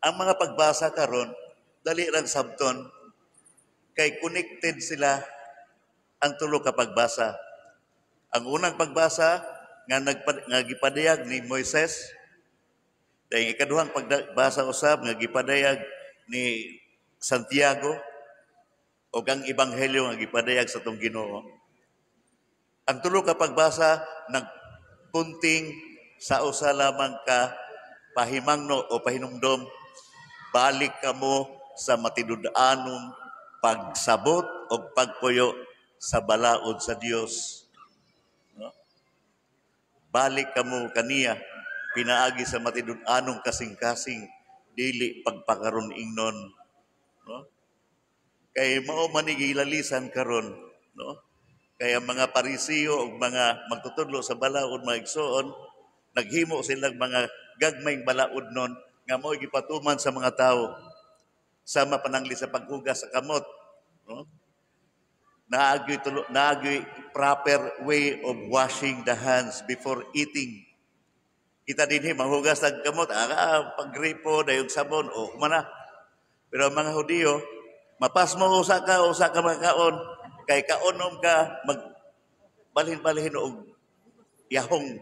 Ang mga pagbasa karon dali lang sabton kay connected sila ang tulo ka pagbasa. Ang unang pagbasa nga gipadayag ni Moises, dahil ikaduhang pagbasa usab nga gipadayag ni Santiago o ang ebanghelyo nga gipadayag sa tong Ginoo. Ang tulo ka pagbasa nagpunting sa usa lamang ka pahimangno o pahinumdom, balik kamo sa matidud-anong pagsabot o pagpuyo sa balaod sa Dios. No? Balik kamo kaniya pinaagi sa matidud-anong kasing-kasing dili pagpakaron ingnon. No? Kay mao man gilalisan karon, no? Kaya mga Parisiyo o mga magtutudlo sa balaod mga igsoon, naghimo silang mga gagmayng balaod nun nga mo'y gipatuman sa mga tao. Sama panangli sa paghugas sa kamot. No? Naagi proper way of washing the hands before eating. Kita din mahugas ng kamot, paggripo, dayog sabon, o kumana. Pero ang mga Hudiyo, mapas mo usa ka makaon, kay kaonom ka, magbalhin-balhin og yahong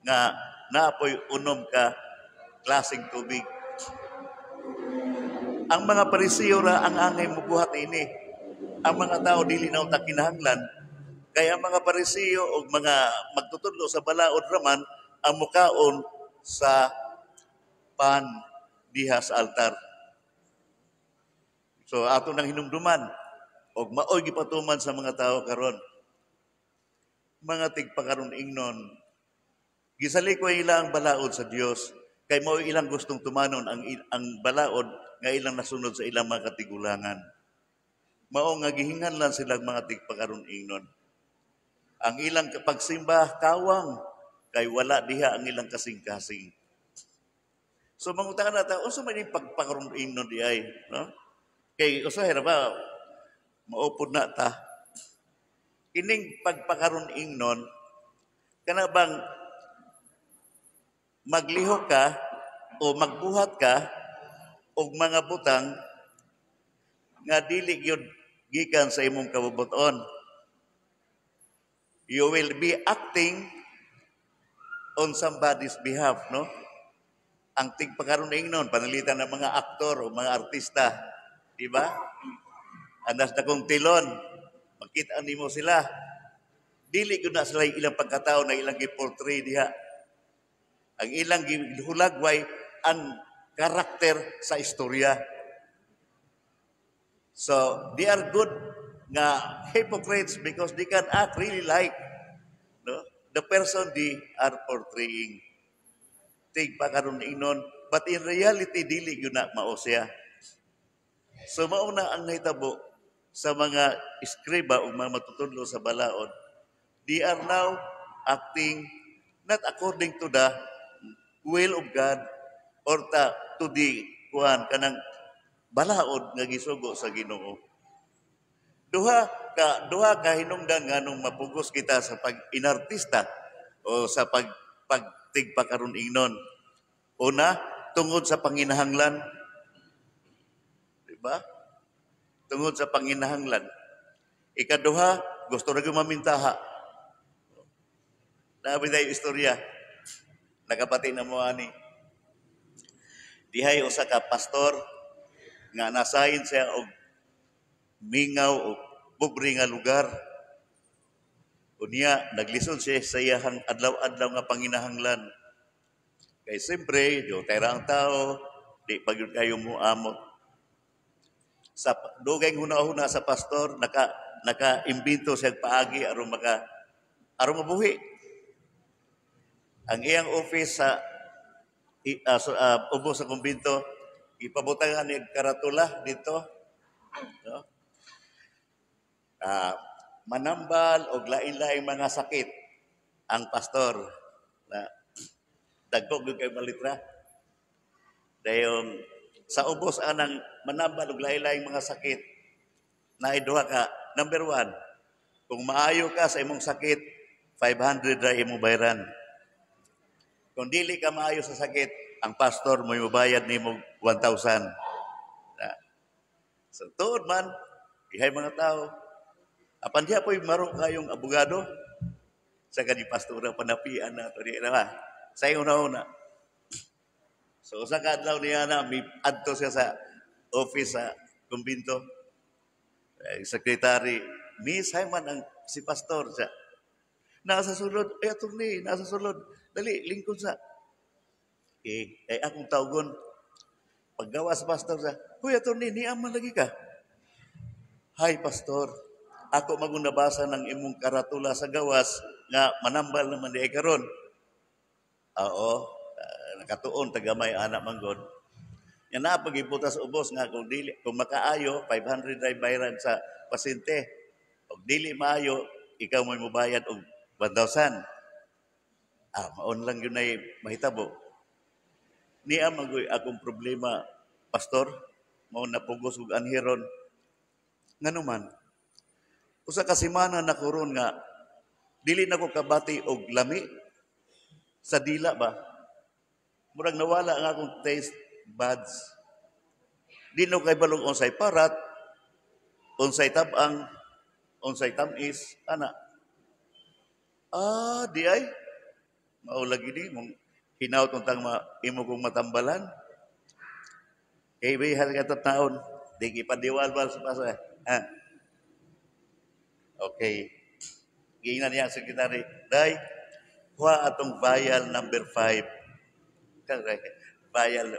nga naapoy unom ka klaseng tubig. Ang mga Parisiyo ra ang angay mubuhat ini. Ang mga tao dili na utak kinahanglan. Kaya ang mga Parisiyo o mga magtutudlo sa balaod raman ang mukaon sa pan diha sa altar. So ato nang hinumduman og maoy gipatuman sa mga tao karon. Mga tigpakaron ingnon, gisalikoy ila ang balaod sa Dios kay mao ilang gustong tumanon ang balaod nga ilang nasunod sa ilang mga katigulangan. Mao nga gihinganlan silang mga tigpakaron ingnon. Ang ilang pagsimba kawang kay wala diha ang ilang kasing-kasing. So mangutangan nata, unsa man yung pagpakaron ingnon di ay, no? Kay usahay ra ba maupod na ta. Kining pagpakaron ingnon kana bang maglihok ka o magbuhat ka og mga butang nga dili gyud gikan sa imong kabubuton. You will be acting on somebody's behalf, no? Ang tigpakaron ingnon panalitan ng mga aktor o mga artista, di ba? Andas na kong tilon, makita nimo sila. Dili gyud na sila ilang pagkatao na ilang gi-portray diha. Ang ilang gihulagway ang karakter sa istorya. So, they are good nga hypocrites because they can act really like, no, the person they are portraying. Tigpakaron ingnon, but in reality dili gyud na mao siya. So mauna ang nahitabo sa mga iskriba o mga matutudlo sa balaod, they are now acting not according to the will of God or to the kanang balaod nga gisugo sa Ginoo. Duha ka hinungdan nganong mapugos kita sa pag-inartista o sa pagtigpakaron ingnon. Una, tungod sa panginahanglan. Diba? Tungod sa panginahanglan. Ikaduha, gusto na mamintaha. Nabi tayo istorya. Nakapati na mo ani. Dihay usa ka pastor nga nasayin siya og mingaw o pobre nga lugar. Unya, naglisod siya sa iyahang adlaw-adlaw nga panginahanglan. Kaya siyempre, tera ang tao, di pagyud kayo muamot. Sa dugay huna-huna sa pastor, naka-imbento siya paagi aron mabuhi. Ang iyang office sa ubos sa kumbinto, ipabutangan ni karatula dito. No? Manambal o lain-laing mga sakit ang pastor. Dagkog yung kayo malitra. Dahil sa ubos anang manambal o lain-laing mga sakit, na iduha ka, number 1, kung maayo ka sa imong sakit, 500 ra imong bayaran. Kung dili ka maayo sa sakit, ang pastor mo mabayad nimo 1,000. Na, sa tuod man, ihay mga tao. Apan diha po'y maro kayong abogado, sa kani pastora panapian na to di na. Sa una-una. So sa kadlaw niya na mi adto siya sa office sa kumbinto. Secretary, Miss Hyman ang si pastor siya. Nasa sulod, attorney, nasa sulod. Dali, lingkod sa. Akong tawgon, paggawa sa pastor sa, huy, attorney, niyaman lagi ka. Hi, pastor. Ako magunabasa ng imong karatula sa gawas nga manambal naman di ay karon. Oo, nakatuon tagamay anak manggod. Yan na pagiputas ubos nga kung makaayo 500 ay bayaran sa pasyente. Kung dili maayo, ikaw mo mubayad og 1,000. Maon lang yun ay mahitabo. Niya magoy akong problema, pastor, mao napugos og anhiron. Nganuman, usa ka semana na karon nga dili na ko kabati og lami sa dila ba. Murag nawala ang akong taste buds. Di no kay balog unsay parat, unsay tabang, unsay tamis, ana. Di ay mao lagi ni mong hinaut untang imo kong matambalan. Kay bihal ka taon, di kipadiwal-wal sa pasa. Okay. Giingnan niya ang sekretary, Day, kuha atong vial number 5. Vial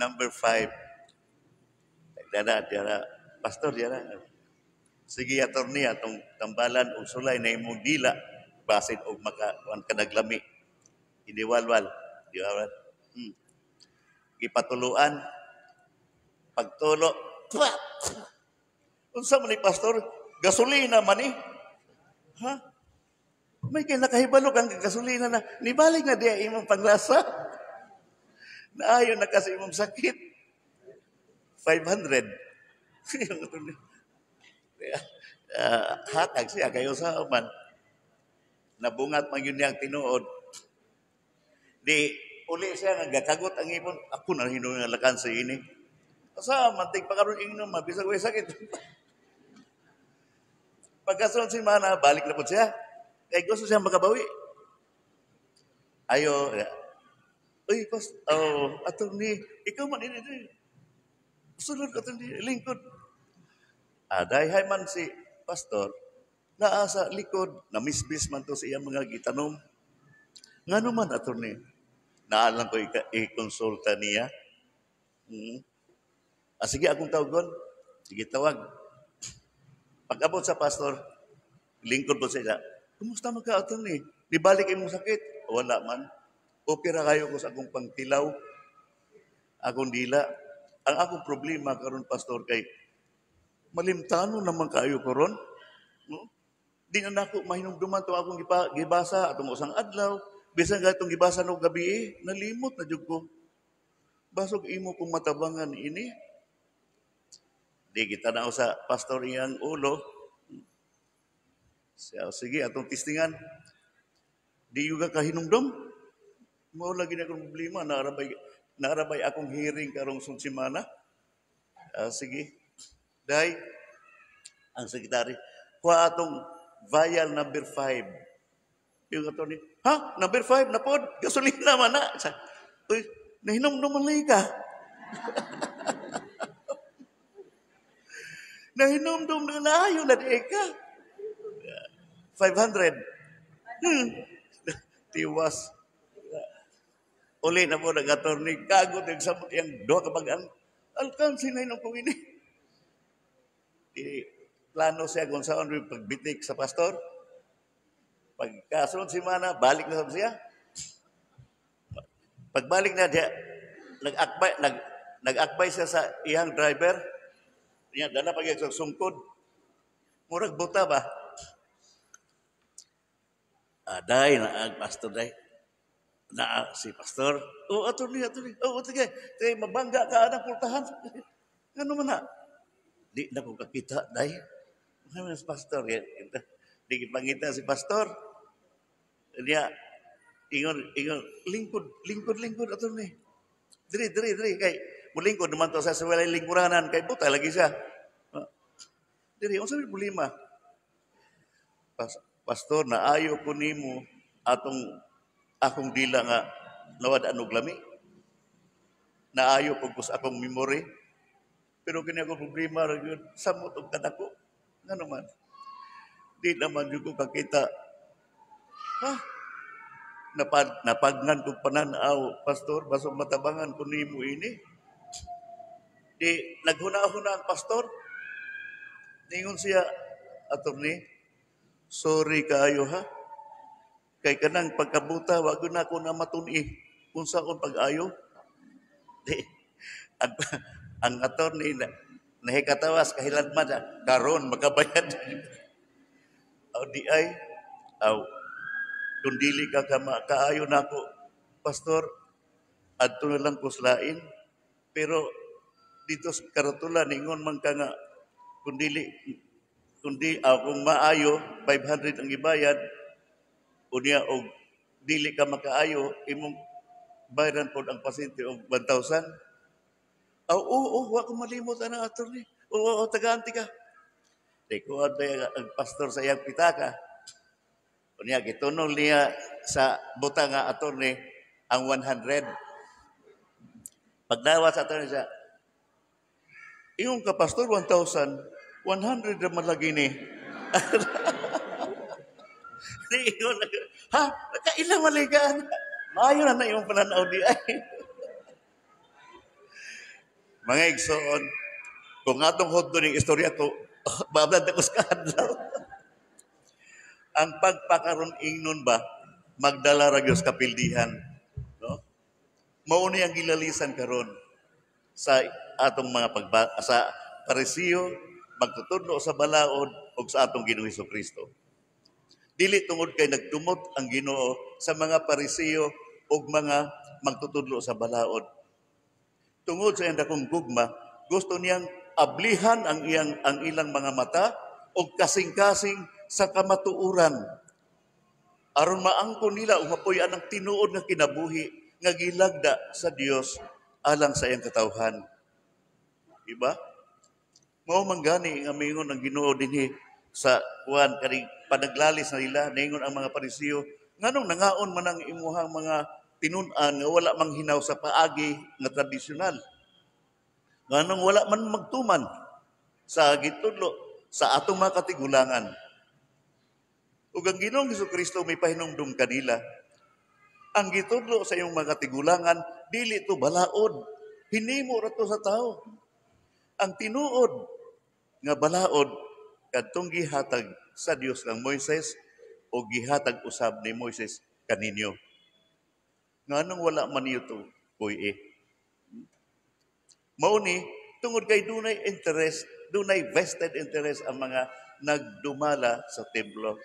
number 5. Dada, pastor, dada. Sige, attorney, atong tambalan o sulay na imong dila, basin o kanaglami. Idiwalwal. Idiwalwal. Ipatuluan. Pagtulo. Unsa man ni pastor? Gasolina man ni. Ha? May kay nakahibalo kang gasolina na. Nibalik na diya imong panglasa. Naayon na kasi imong sakit. 500. Hatag siya kayo sa man. Nabungat man yun niyang tinuod. Di, uli siya nga gakagot ang ipon. Ako na hinuwi nga lakan sa ini. Asa, mantig pa karoon ingnom, mabisag ko sakit. Pagkasunod si Mana, balik na po siya. Kaya gusto siya makabawi. Ayo, uy, attorney, ikaw man ini. Sunod ka attorney, lingkod. Dahil man si pastor, naa sa likod, namisbis man to sa iyang mga gitanom. Nga naman, attorney, naalang ko i-konsulta niya. Sige, akong tawagon. Sige, tawag. Pag-abot sa pastor, lingkod po siya. Kumusta man ka, attorney? Di balik imong sakit? Wala man. Opera kayo ko sa akong pangtilaw. Akong dila. Ang akong problema karon pastor kay malimtano naman kayo karon. No? Di na nako mahinumduman to akong gibasa atong usang adlaw. Bisan gatong gibasa no gabi, nalimot na jud ko. Basog imo kong matabangan ini. Di kita na sa pastor iyang ulo. Sige, atong tistingan. Di yuga ka hinumdum. Mao lagi na akong problema. Naarabay akong hearing karong sunsimana. Sige. Day, ang sekretary, kuha atong vial number 5. Yung attorney, number 5 na po, gasolina man na. Uy, nahinom man lang ka. Nahinom na naayo na di ka. 500. Tiwas. Uli na po nag-attorney, kagot yung sabot yung doha kabagaan. Alkansi na inom kong ini. Plano siya kung saan rin pagbitik sa pastor. Pagkasunod si Mana, balik na siya. Pagbalik na siya, nag-akbay siya sa iyang driver. Niya, dala pag sa sungkod. Murag buta ba? Day, pastor, day. Si pastor. Attorney. Sige. Mabangga ka ng pultahan. Ano man na? Di na ko kakita, day. Ano si pastor? Di kipangita si pastor. Niya, ingon, lingkod ato ni. Diri, kay mulingkod naman to sa walay lingkuranan, kay buta lagi siya. Ah, Diri, ang sabi problema, Pastor, naayo ko nimo akong dila nga nawad og lami. Naayo ko kus akong memory. Pero kini ako problema ra gyud samot og kanako. Nga naman. Di naman jud ko kakita. Ha? Napagnan kong pananaw, Pastor, baso matabangan ko nimo ini. Di naghuna-huna ang pastor. Ningon siya, attorney, sorry kaayo ha. Kay kanang pagkabuta, wag na ako na matuni. Kung saan pag-ayo. Di, ang, ang attorney na nahikatawas kahilagman siya, karon magkabayad. Aw di ay, kung dili ka kaayo na ako, Pastor, adto na lang kuslain. Pero dito sa karatula, ningon man ka nga, kundi kung maayo, 500 ang ibayad, unya og dili ka makaayo, imong bayaran po ang pasyente og 1,000. Wa ko malimot ang attorney. Taga-anti ka. Tikuan tayo ang pastor sa iyang pitaka. Unya, gitunong niya sa buta nga attorney ang 100. Pagdawa sa attorney siya, iyong ka pastor, 1,000, 100 naman lagi ni. Ha? Kailang maligaan. Maayo na yung pananaw di ay. Mga igsoon, kung atong hoddo ng istorya ko, babad ako sa kadlaw. Ang pagpakaroon ingnon ba, magdala ra gyud sa kapildihan. No? Mauni ang gilalisan karon sa atong mga sa parisiyo, magtutudlo sa balaod o sa atong Ginoong Hesukristo. Dili tungod kay nagtumot ang Ginoo sa mga parisiyo o mga magtutudlo sa balaod. Tungod sa iyang dakong gugma, gusto niyang ablihan ang ilang mga mata o kasing-kasing sa kamatuuran. Aron maangkon nila o mapuy-an ang tinuod nga kinabuhi nga gilagda sa Dios alang sa iyang katawhan. Diba? Mao man gani nga mingon ang Ginoo dinhi sa kuan kani panaglalis na nila ningon ang mga parisiyo nganong nangaon man ang imuhang mga tinun-an nga wala mang hinaw sa paagi nga tradisyonal. Nganong wala man magtuman sa gitudlo sa atong mga katigulangan. Ug ang Ginoong Hesukristo may pahinumdum kanila. Ang gitudlo sa iyong mga katigulangan dili to balaod. Hinimo ra to sa tao. Ang tinuod nga balaod kadtong gihatag sa Dios kang Moises o gihatag usab ni Moises kaninyo. Nganong wala man niyo to kuy Mao ni tungod kay dunay interest, dunay vested interest ang mga nagdumala sa templo.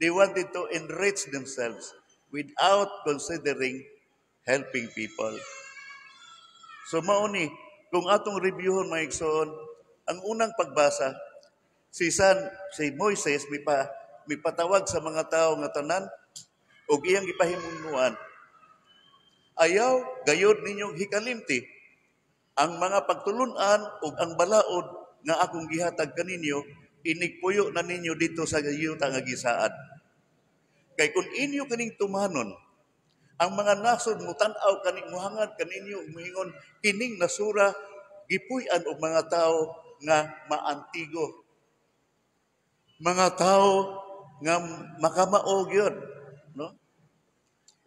They wanted to enrich themselves without considering helping people. So mao ni kung atong reviewon mga igsoon, ang unang pagbasa, si Moises may patawag sa mga tao nga tanan o iyang ipahimunuan. Ayaw, gayod ninyong hikalimti ang mga pagtulunan o ang balaod nga akong gihatag kaninyo, inigpuyo na ninyo dito sa gayuta nga gisaad. Kay kung inyo kaning tumanon, ang mga nasod mo tan-aw kaning muhangad kaninyo umingon kining nasura gipuy-an og mga tao nga maantigo. Mga tao nga makamaog yun, no?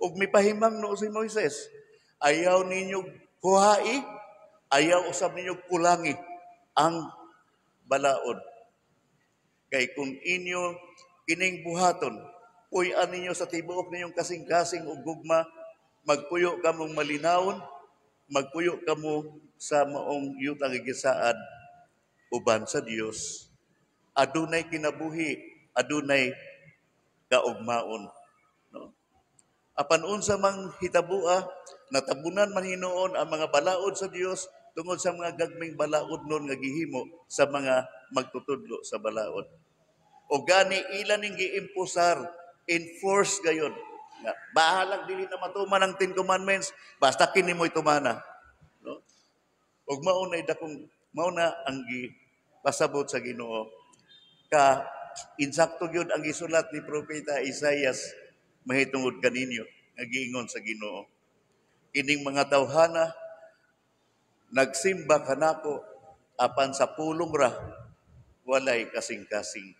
Ug mipahimang no si Moises, ayaw ninyo kuhai, ayaw usab ninyo kulangi ang balaod. Kay kung inyo kining buhaton, puy-an ninyo sa tibuok ninyong kasing-kasing ug gugma, magpuyo kamong malinawon, magpuyo kamo sa maong yuta nga gisaad uban sa Dios. Adunay kinabuhi, adunay kaugmaon. No? Apan unsa mang hitabua, natabunan man hinuon ang mga balaod sa Dios tungod sa mga gagming balaod nun nga gihimo sa mga magtutudlo sa balaod. O gani ilan ning giimpusar, enforce gayon Nga, bahalag dili na matuman ang Ten Commandments, basta kini mo'y tumana. No? Ug mauna ang pasabot sa Ginoo ka insakto gyud ang gisulat ni propeta Isaias mahitungod kaninyo nga giingon sa Ginoo. Ining mga tawhana nagsimba kanako apan sa pulong ra walay kasing-kasing.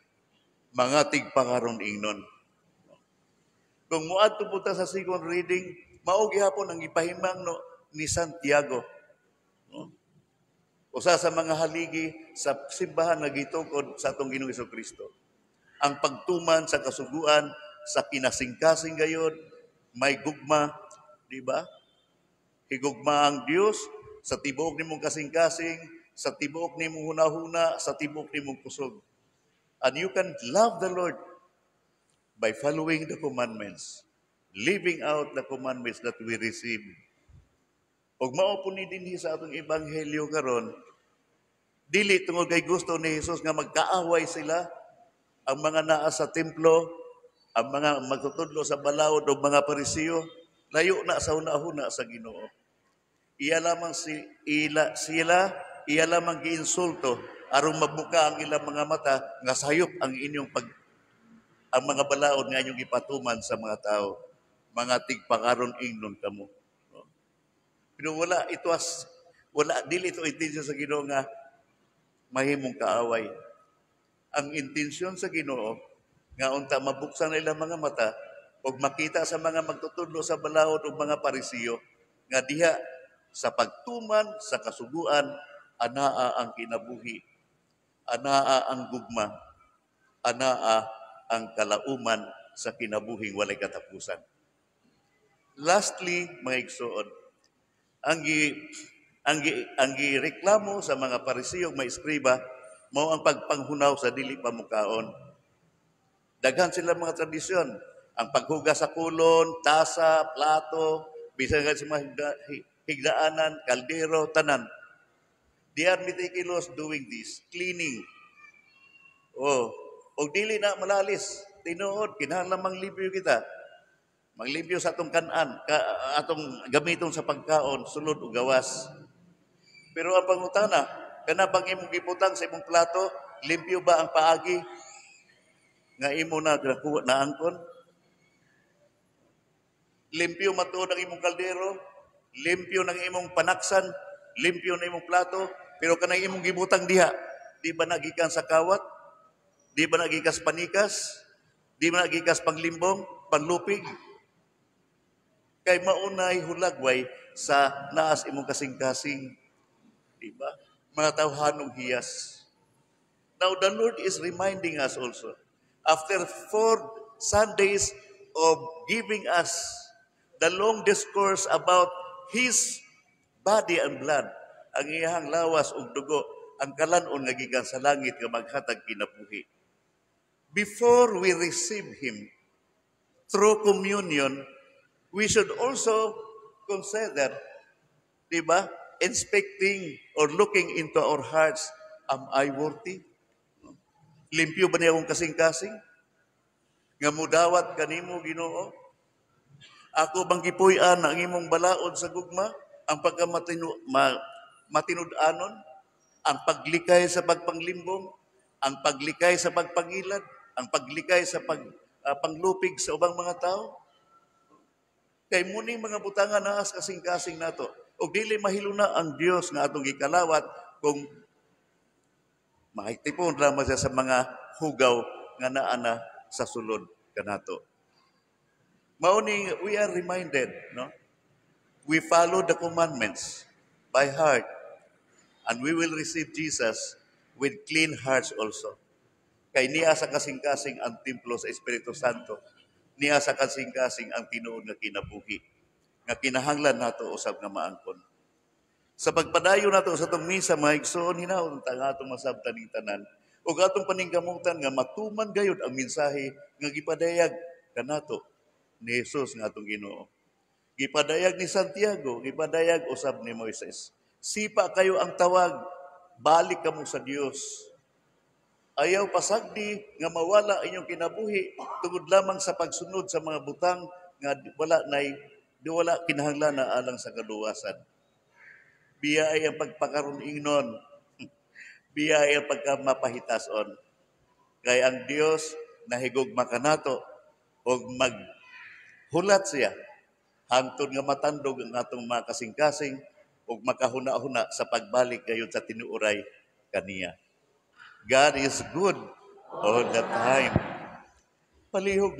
Mga tigpangaron ingnon. Kung muadto po ta sa second reading, mao gihapon ang ipahimang ni Santiago. No? Usa sa mga haligi sa simbahan nga gitukod sa atong Ginoong Hesukristo. Ang pagtuman sa kasuguan sa kinasing-kasing gayud, may gugma, di ba? Higugma ang Dios sa tibuok nimong kasing-kasing, sa tibuok nimong hunahuna, sa tibuok nimong kusog. And you can love the Lord by following the commandments, living out the commandments that we receive. Ug mao po ni dinhi sa atong ebanghelyo karon, dili tungod kay gusto ni Jesus nga magkaaway sila, ang mga naa sa templo, ang mga magtutudlo sa balaod o mga Parisiyo, layo na sa hunahuna sa Ginoo. Iya lamang giinsulto aron mabuka ang ilang mga mata nga sayop ang ang mga balaod nga inyong ipatuman sa mga tao, mga tigpangaron ingnon kamo. No? Pero dili ito intensyon sa Ginoo nga mahimong kaaway. Ang intensyon sa Ginoo nga unta mabuksan na ilang mga mata ug makita sa mga magtutudlo sa balaod ug mga Parisiyo nga diha sa pagtuman sa kasuguan anaa ang kinabuhi, anaa ang gugma, anaa ang kalauman sa kinabuhing walay katapusan. Lastly, mga igsoon, ang gireklamo sa mga Parisiyo mga eskriba mao ang pagpanghunaw sa dili pamukaon. Daghan sila mga tradisyon, ang paghugas sa kulon, tasa, plato, bisan sa mga higdaanan, kaldero, tanan. They are meticulous doing this, cleaning. O dili na malalis, tinuod, kinahanglan manglimpyo kita. Manglimpyo sa atong kanan, atong gamiton sa pagkaon, sulod o gawas. Pero ang pangutana, kana bang imong giputang sa imong plato, limpyo ba ang paagi nga imo na angkon? Limpyo matuod ang imong kaldero, limpyo ng imong panaksan, limpyo na imong plato, pero kanang imong gibutang diha, di ba nagikan sa kawat? Di ba nagikas panikas? Di ba nagikas panglimbong, panlupig? Kay maunay hulagway sa naas imong kasing-kasing. Di ba? Mga tawhanong hiyas. Now, the Lord is reminding us also, after 4 Sundays of giving us the long discourse about His body and blood, ang iyahang lawas ug dugo, ang kalanon nga gikan sa langit nga maghatag kinabuhi. Before we receive Him through communion, we should also consider, di ba, inspecting or looking into our hearts, am I worthy? Limpyo ba niya akong kasing-kasing? Nga mudawat kanimo, Ginoo? Ako bang gipuy-an ang imong balaod sa gugma? Ang matinud-anon? Ang paglikay sa pagpanglimbong? Ang paglikay sa pagpangilad? Ang paglikay sa panglupig sa ubang mga tao? Kay muning mga butangan naas kasing-kasing nato. O dili mahiluna ang Dios nga atong gikalawat kung mahitipon lamang siya sa mga hugaw nga naana sa sulod kanato. Mauning, we are reminded, no? We follow the commandments by heart, and we will receive Jesus with clean hearts also. Kay niya sa kasing-kasing ang templo sa Espiritu Santo, niya sa kasing-kasing ang tinuod nga kinabuhi, nga kinahanglan nato usab nga maangkon. Sa pagpadayon nato sa itong misa, mga igsoon, hinahon ang atong masabtan ng tanan, o atong paningkamutan nga matuman gayud ang mensahe nga gipadayag kanato ni Jesus nga atong Ginoo. Gipadayag ni Santiago, gipadayag usab ni Moises. Sipa kayo ang tawag, balik kamo sa Dios. Ayaw pasagdi nga mawala inyong kinabuhi tungod lamang sa pagsunod sa mga butang nga wala kinahanglan na alang sa kaluwasan. Biya ay ang pagpakaroon ingnon. Biya ay ang pagkamapahitason. Kay ang Dios nahigugma kanato og maghulat siya hangtod nga matandog ang atong mga kasing-kasing ug makahuna-huna sa pagbalik gayud sa tinuoray kaniya. God is good all the time. Palihog